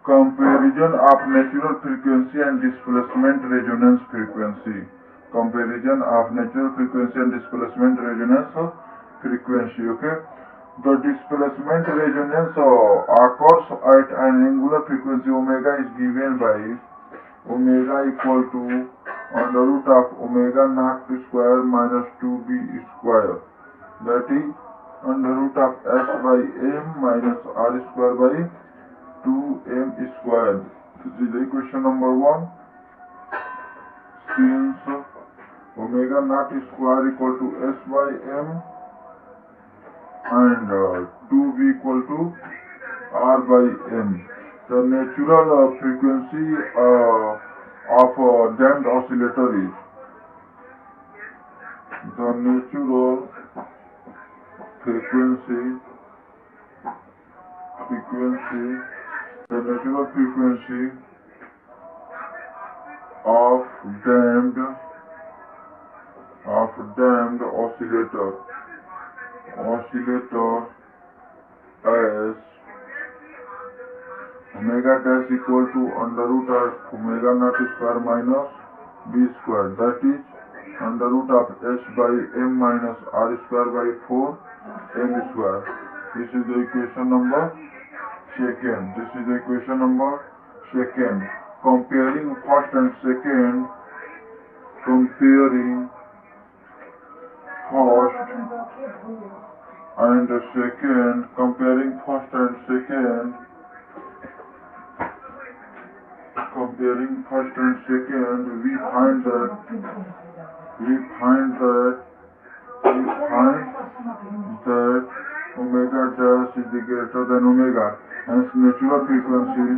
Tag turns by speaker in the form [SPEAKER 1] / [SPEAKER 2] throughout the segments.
[SPEAKER 1] Comparison of natural frequency and displacement resonance frequency. Comparison of natural frequency and displacement resonance frequency. Okay. The displacement resonance occurs at an angular frequency omega is given by omega equal to under root of omega naught square minus 2b square. That is under root of s by m minus r square by 2m squared. This is the equation number 1. Since omega naught square equal to s by m and 2b equal to r by m, the natural frequency of damped oscillator is the natural frequency of damped oscillator as omega dash equal to under root of omega naught square minus b square. That is under root of s by m minus r square by 4 m square. This is the equation number second. Comparing first and second. Comparing first and second, we find that omega dash is greater than omega. Hence natural frequency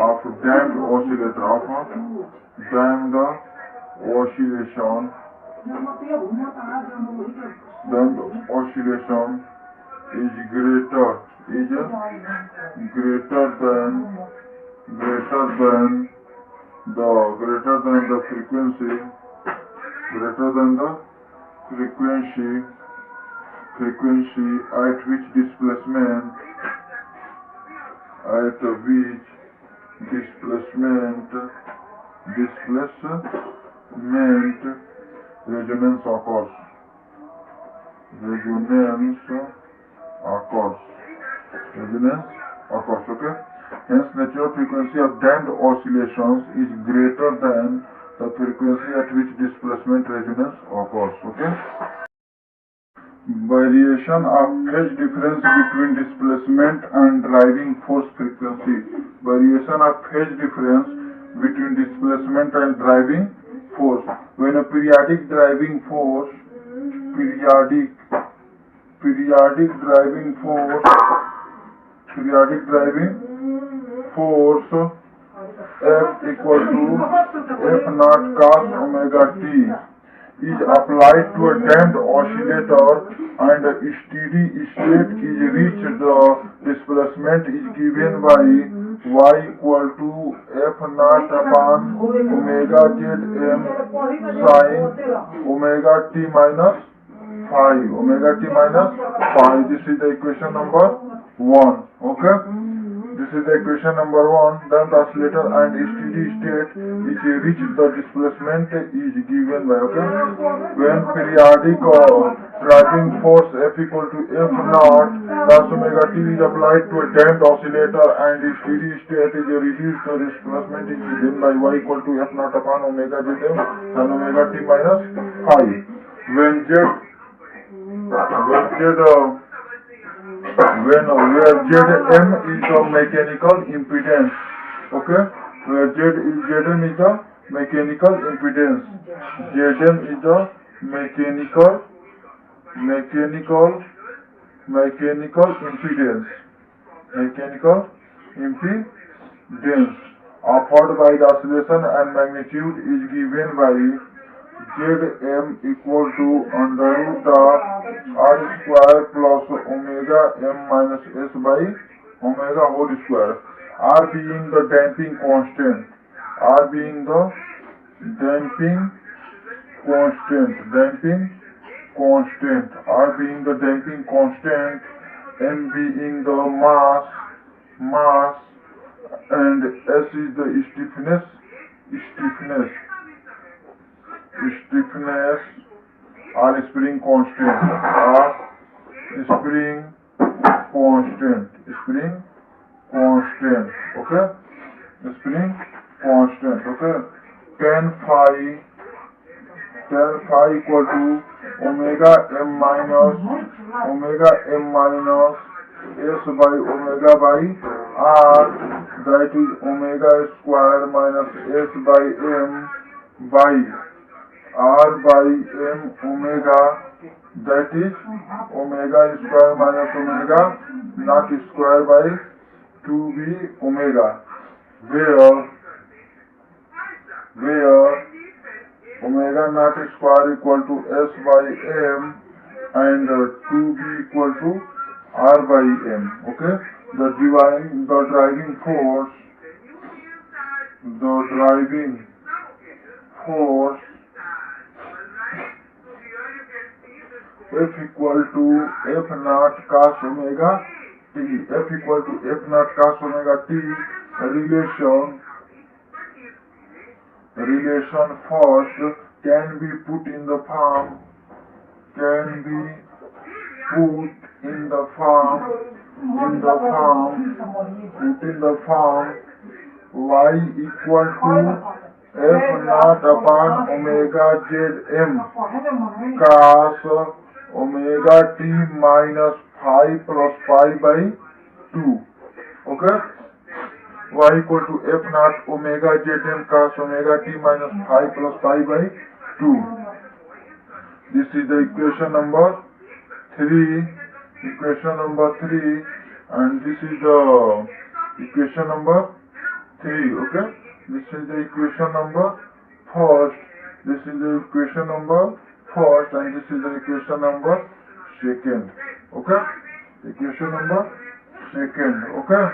[SPEAKER 1] of damped oscillation is greater than the frequency at which displacement resonance occurs. Okay. Hence natural frequency of damped oscillations is greater than the frequency at which displacement resonance occurs. Okay. Variation of phase difference between displacement and driving force frequency. Variation of phase difference between displacement and driving force. When a periodic driving force F equal to F naught cos omega t is applied to a damped oscillator and a steady state is reached, the displacement is given by y equal to F naught upon omega Zm sin omega t minus phi. This is the equation number 1. Okay. This is the equation number 1. Damped oscillator and steady state is reached, the displacement is given by, okay, when periodic driving force F equal to F naught cos omega t is applied to a damped oscillator and steady state is reduced, the displacement is given by y equal to F naught upon omega Zm sin omega t minus phi. When where Zm is the mechanical impedance, okay, where Zm is the mechanical impedance, Zm is the mechanical impedance offered by the oscillation and magnitude is given by Zm equal to under root of r square plus omega m minus s by omega whole square, r being the damping constant, damping constant, R being the damping constant, M being the mass, and S is the stiffness, R spring constant, okay, spring constant, okay, tan phi equal to omega m minus s by omega by r, that is omega square minus s by m by r by m omega, that is omega square minus omega not square by 2b omega, where omega naught square equal to s by m and 2b equal to r by m. Okay, the driving force F equal to F naught cos omega t, relation first can be put in the form y equal to F naught upon omega Zm cos omega t minus phi plus pi by 2. Okay, y equal to F naught omega Zm cos omega t minus phi plus pi by 2. This is the equation number 3, and this is the equation number 3. Okay, this is the equation number first, and this is the equation number second. Okay, equation number second. Okay,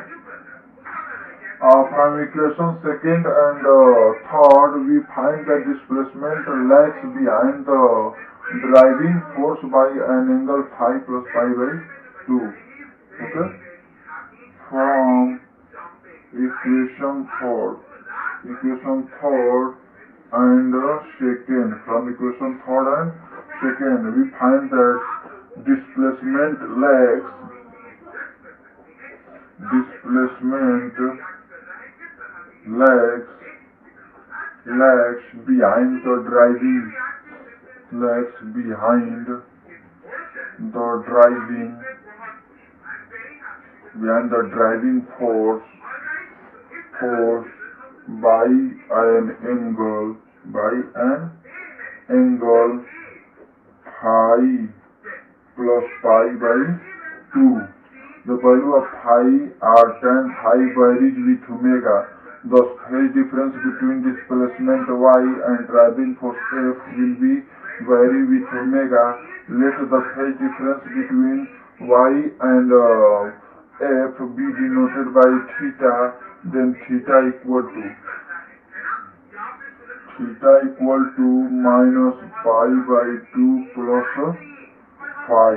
[SPEAKER 1] from equation second and third, we find that displacement lags behind the driving force by an angle phi plus pi by 2. Okay, from equation third and second, we find that displacement lags behind the driving force by an angle phi plus pi by 2. The value of phi are tan phi varies with omega. Thus, phase difference between displacement y and driving force F will be vary with omega. Let the phase difference between y and F be denoted by theta. Then theta equal to minus pi by 2 plus phi,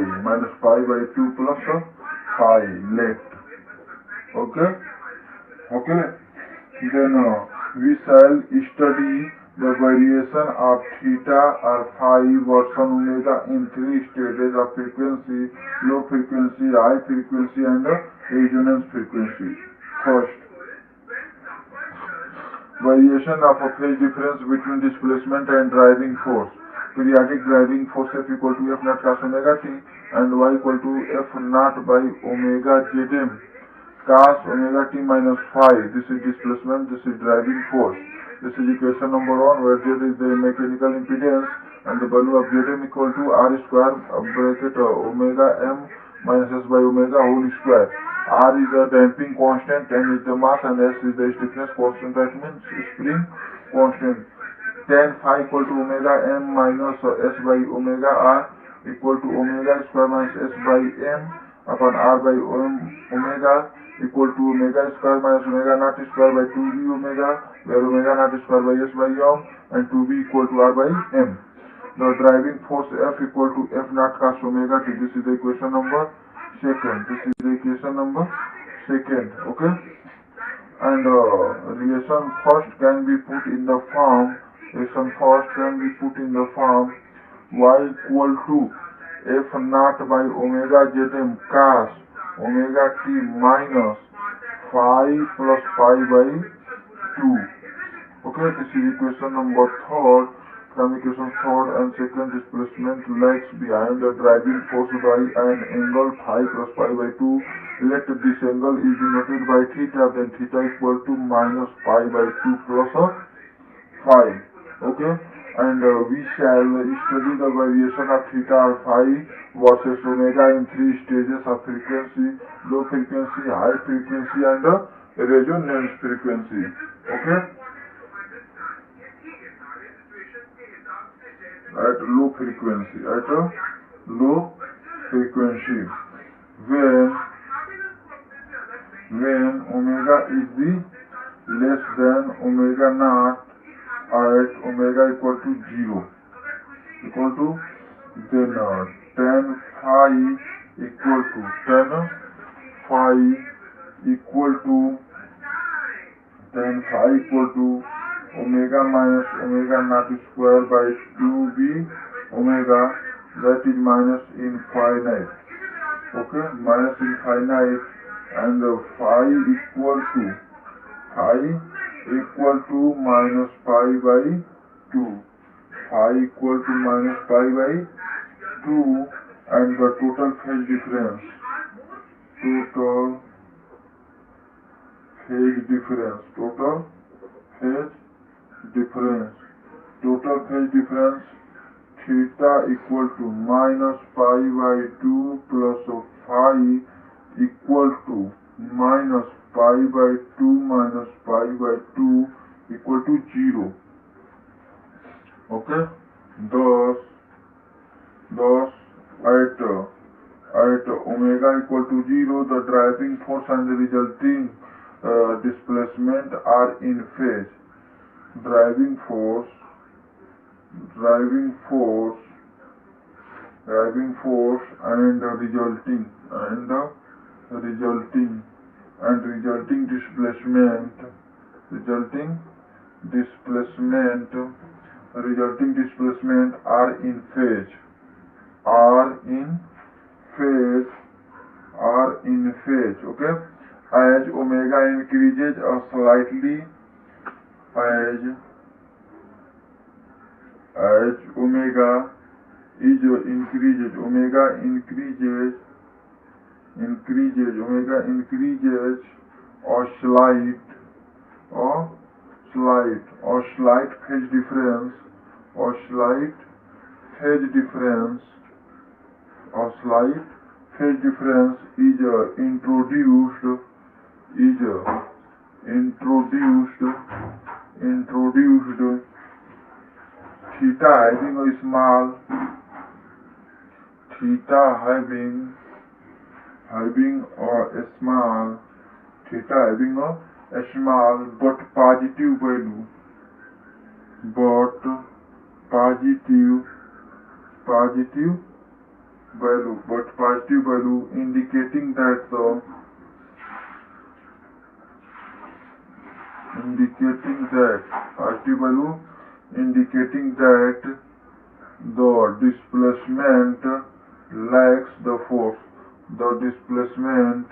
[SPEAKER 1] left. Okay. Then we shall study the variation of theta or phi versus omega in 3 stages of frequency: low frequency, high frequency, and resonance frequency. First, variation of a phase difference between displacement and driving force. Periodic driving force F equal to F naught cos omega t and y equal to F naught by omega Zm cos omega t minus phi. This is displacement, this is driving force. This is equation number 1, where Z is the mechanical impedance and the value of Zm equal to r square bracket omega m minus s by omega whole square. R is the damping constant, M is the mass, and S is the stiffness constant, that means spring constant. Tan phi equal to omega m minus s by omega r equal to omega square minus s by m upon r by omega equal to omega square minus omega naught square by 2b omega, where omega naught square by s by m and 2b equal to r by m. the driving force F equal to F naught cos omega t. This is the equation number second. This is the equation number second. Okay. And relation first can be put in the form. Relation first can be put in the form y equal to F naught by omega Zm cos omega t minus phi plus phi by 2. Okay, this is equation number third. From equation third and second, displacement lags behind the driving force by an angle phi plus phi by 2. Let this angle is denoted by theta, then theta equal to minus pi by 2 plus phi. Okay, and we shall study the variation of theta or phi versus omega in three stages of frequency: low frequency, high frequency, and resonance frequency. Okay. At low frequency, when omega is the less than omega naught at omega equal to 0, then tan phi equal to omega minus omega naught square by 2b omega, that is minus infinite. Okay, minus infinite, and phi equal to minus pi by 2. Phi equal to minus pi by 2, and the total phase difference. Total phase difference theta equal to minus pi by 2 plus phi equal to minus pi by 2 minus pi by 2 equal to 0. Okay, thus at omega equal to 0, the driving force and the resulting displacement are in phase. Driving force and resulting displacement are in phase. Okay, as omega increases slightly, as omega increases slight phase difference is introduced theta having a small but positive value, indicating that the displacement lags the force. The displacement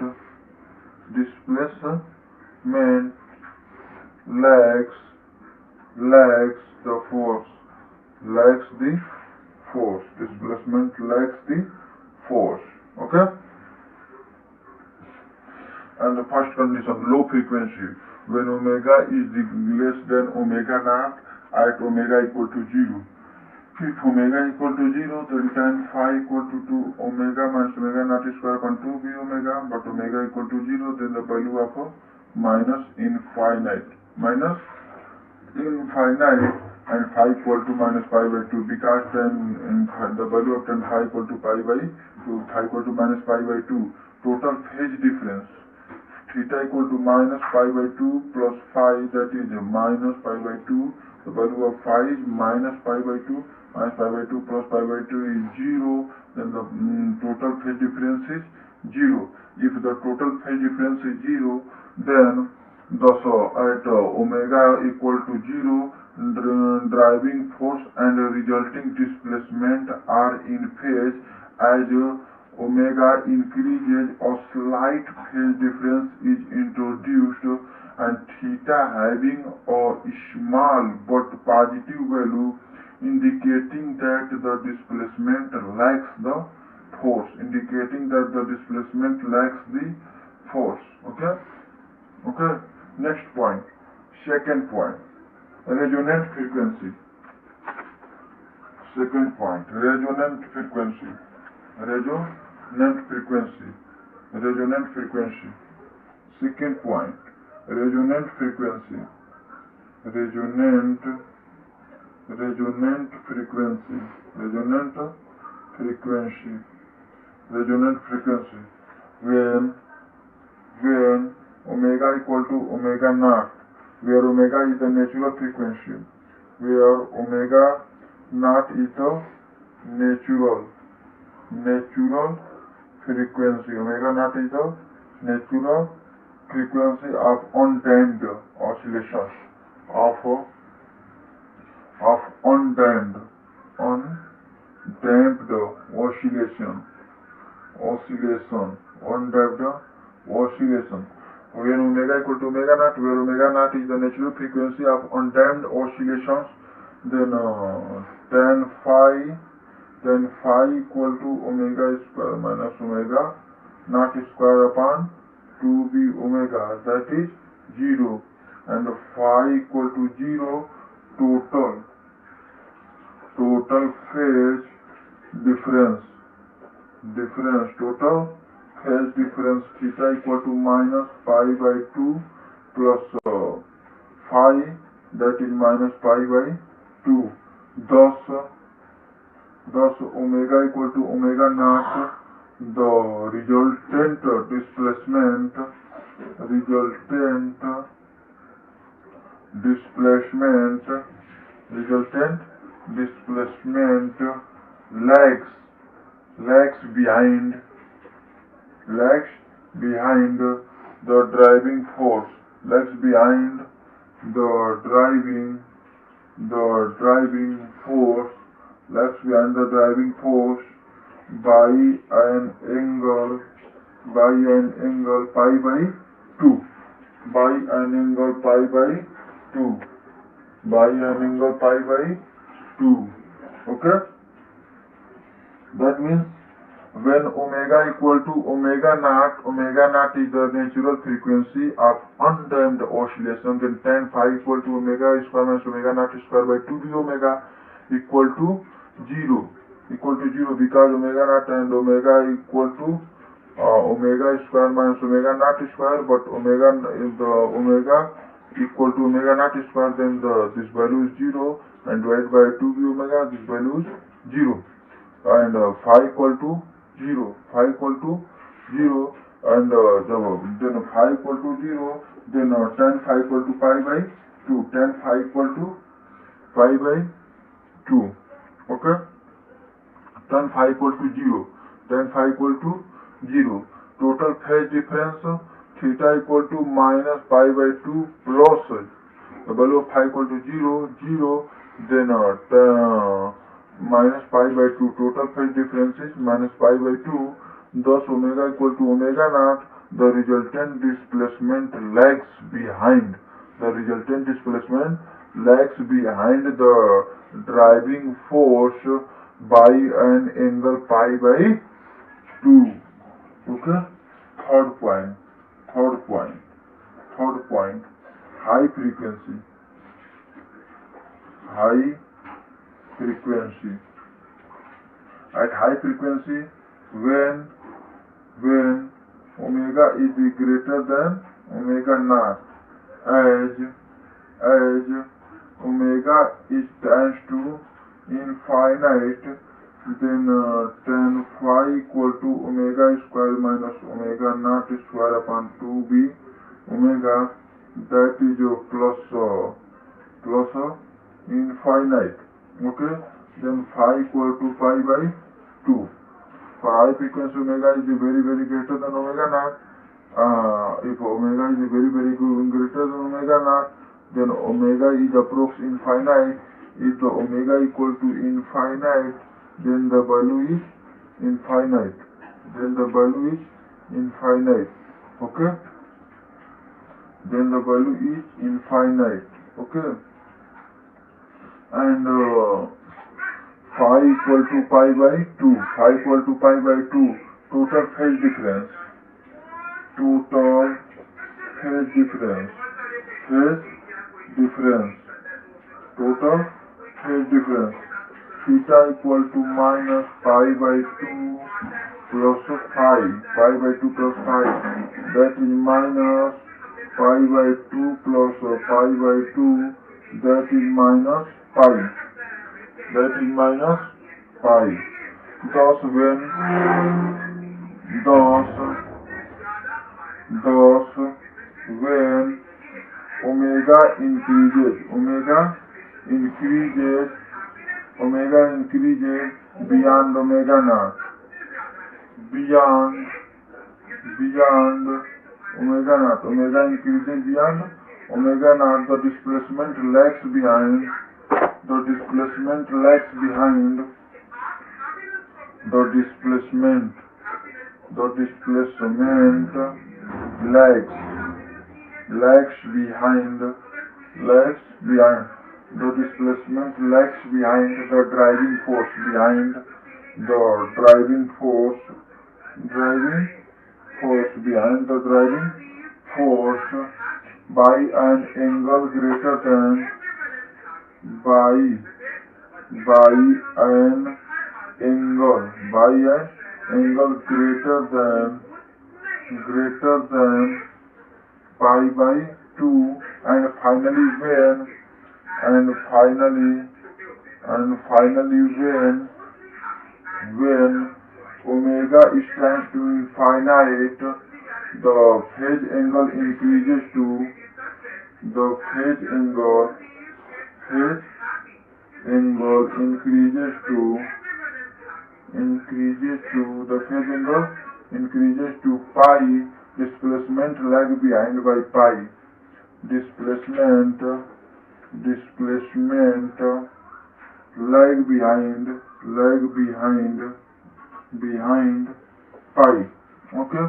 [SPEAKER 1] lags the force. Displacement lags the force. Okay. And the first condition, low frequency, when omega is less than omega naught at omega equal to 0. If omega equal to 0, then tan phi equal to 2 omega minus omega naught square upon 2b omega, but omega equal to 0, then the value of minus infinite, and phi equal to minus pi by 2, because then the value of tan phi equal to pi by 2, phi equal to minus pi by 2. Total phase difference, theta equal to minus pi by 2 plus phi, that is minus pi by 2 The value of phi is minus pi by 2, minus pi by 2 plus pi by 2 is 0, then the total phase difference is 0. If the total phase difference is 0, then thus at omega equal to 0, driving force and resulting displacement are in phase. As omega increases, a slight phase difference is introduced, and theta having a small but positive value, indicating that the displacement lacks the force, okay. Next point, second point, resonant frequency. Second point, resonant frequency. Second point, resonant frequency. When omega equal to omega naught, where omega is the natural frequency, where omega naught is the natural frequency. Omega naught is the natural frequency of undamped oscillations, of undamped oscillation. When omega equal to omega naught, where omega naught is the natural frequency of undamped oscillations, then tan phi equal to omega square minus omega naught square upon 2b omega, that is 0, and phi equal to 0, total phase difference, theta equal to minus pi by 2 plus phi, that is minus pi by 2. Thus omega equal to omega naught, the resultant displacement lags behind the driving force, by an angle pi by 2. Okay, that means when omega equal to omega naught is the natural frequency of undamped oscillation, then tan phi equal to omega square minus omega naught square by 2b omega equal to 0, because omega naught and omega equal to omega square minus omega naught square, but omega equal to omega naught square, then this value is 0, and divided by 2b omega, this value is 0, and phi equal to 0, and then phi equal to 0, then tan phi equal to pi by 2, okay. Tan phi equal to 0, total phase difference theta equal to minus pi by 2 plus the value of phi equal to 0, then minus pi by 2, total phase difference is minus pi by 2. Thus omega equal to omega naught, the resultant displacement lags behind the driving force by an angle pi by 2. Okay. Third point, high frequency. At high frequency, when omega is greater than omega naught, as omega is tends to infinite, then tan phi equal to omega square minus omega naught square upon 2b omega, that is plus infinite. Okay, then phi equal to pi by 2. For high frequency omega is very greater than omega naught. If omega is very greater than omega naught, then omega is approx infinite. If the omega equal to infinite, then the value is infinite. Then the value is infinite. Okay? Then the value is infinite. Okay? And phi equal to pi by 2. Phi equal to pi by 2. Total phase difference. Total phase difference. Phase difference. Total phase difference. Theta equal to minus pi by 2 plus phi. Pi by 2 plus phi. That is minus pi by 2 plus pi by 2. That is minus pi. That is minus pi. Thus when omega increases beyond omega naught, omega increases beyond omega naught, the displacement lags behind. The displacement lags behind the driving force by an angle greater than pi by 2, and finally when omega is tends to infinite, the phase angle increases to the phase angle increases to pi. Displacement lag behind by pi. Displacement lag behind pi. Okay.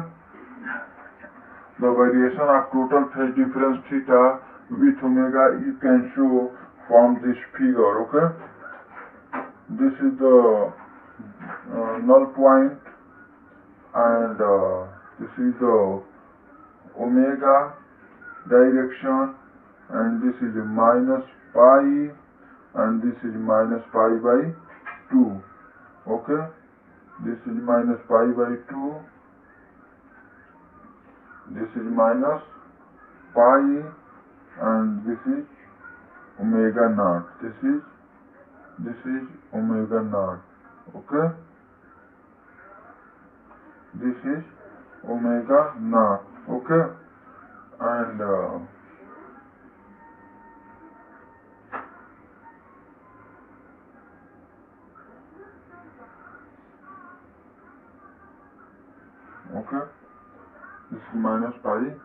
[SPEAKER 1] The variation of total phase difference theta with omega you can show from this figure. Okay. This is the null point, and this is the omega direction, and this is minus pi, and this is minus pi by 2. Okay, this is minus pi by 2, this is minus pi, and this is omega naught. This is omega naught. Okay, this is omega naught. Okay, and okay, this is minus pi.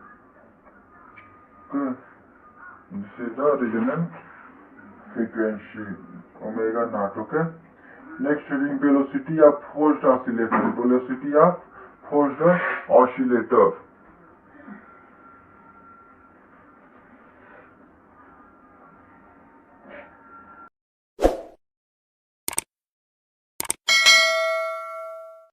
[SPEAKER 1] Okay, this is the resonant frequency omega naught. Okay, next heading velocity of forced oscillator.